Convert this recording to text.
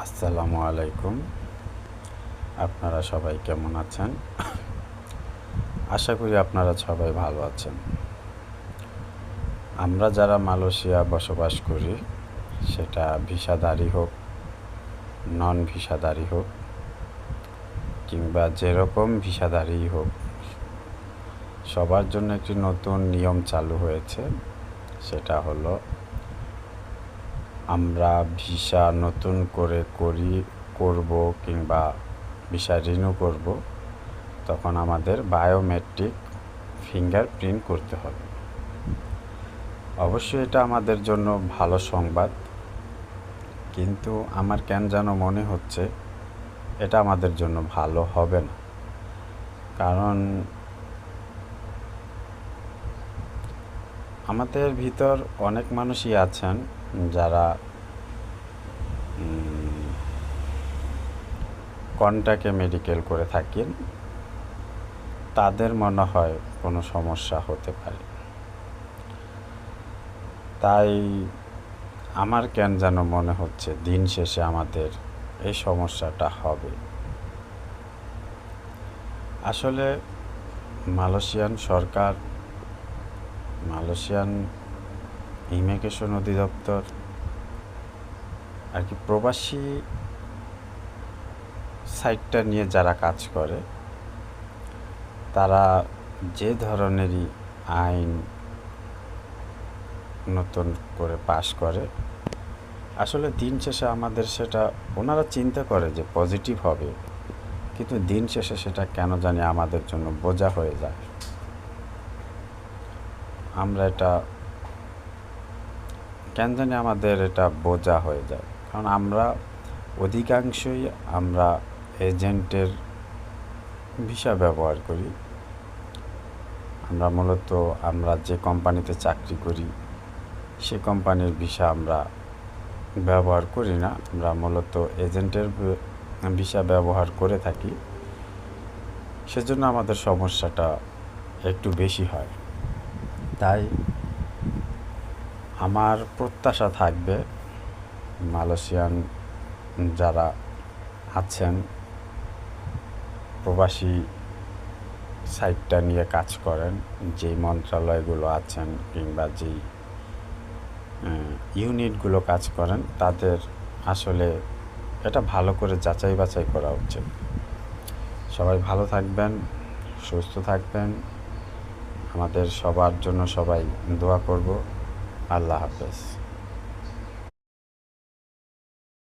আসসালামু আলাইকুম। আপনারা সবাই কেমন আছেন? আশা করি আপনারা সবাই ভালো আছেন। আমরা যারা মালয়েশিয়া বসবাস করি, সেটা ভিসাধারী হোক, নন ভিসাধারী হোক, কিংবা যেরকম ভিসাধারী হোক, সবার জন্য একটি নতুন নিয়ম চালু হয়েছে। সেটা হলো, আমরা ভিসা নতুন করে করব কিংবা ভিসা রিনিউ করব, তখন আমাদের বায়োমেট্রিক ফিঙ্গারপ্রিন্ট করতে হবে। অবশ্যই এটা আমাদের জন্য ভালো সংবাদ, কিন্তু আমার কেন যেন মনে হচ্ছে এটা আমাদের জন্য ভালো হবে না। কারণ আমাদের ভিতর অনেক মানুষই আছেন যারা কন্টাক্টে মেডিকেল করে থাকেন, তাদের মনে হয় কোনো সমস্যা হতে পারে। তাই আমার কেন যেন মনে হচ্ছে দিন শেষে আমাদের এই সমস্যাটা হবে। আসলে মালয়েশিয়ান সরকার, মালয়েশিয়ান ইমিগ্রেশন অধিদপ্তর আর কি প্রবাসী সাইটটা নিয়ে যারা কাজ করে, তারা যে ধরনেরই আইন নতুন করে পাশ করে, আসলে দিন শেষে আমাদের সেটা ওনারা চিন্তা করে যে পজিটিভ হবে, কিন্তু দিন শেষে সেটা কেন জানি আমাদের জন্য বোঝা হয়ে যায়। আমরা এটা কেন জানি আমাদের এটা বোঝা হয়ে যায়, কারণ আমরা অধিকাংশই এজেন্টের ভিসা ব্যবহার করি। আমরা যে কোম্পানিতে চাকরি করি, সে কোম্পানির ভিসা আমরা ব্যবহার করি না। আমরা মূলত এজেন্টের ভিসা ব্যবহার করে থাকি। সেজন্য আমাদের সমস্যাটা একটু বেশি হয়। তাই আমার প্রত্যাশা থাকবে, মালয়েশিয়ান যারা আছেন, প্রবাসী সাইটটা নিয়ে কাজ করেন, যেই মন্ত্রণালয়গুলো আছেন কিংবা যেই ইউনিটগুলো কাজ করেন, তাদের আসলে এটা ভালো করে যাচাই বাছাই করা উচিত। সবাই ভালো থাকবেন, সুস্থ থাকবেন। আমাদের সবার জন্য সবাই দোয়া করব। আল্লাহ হাফেজ।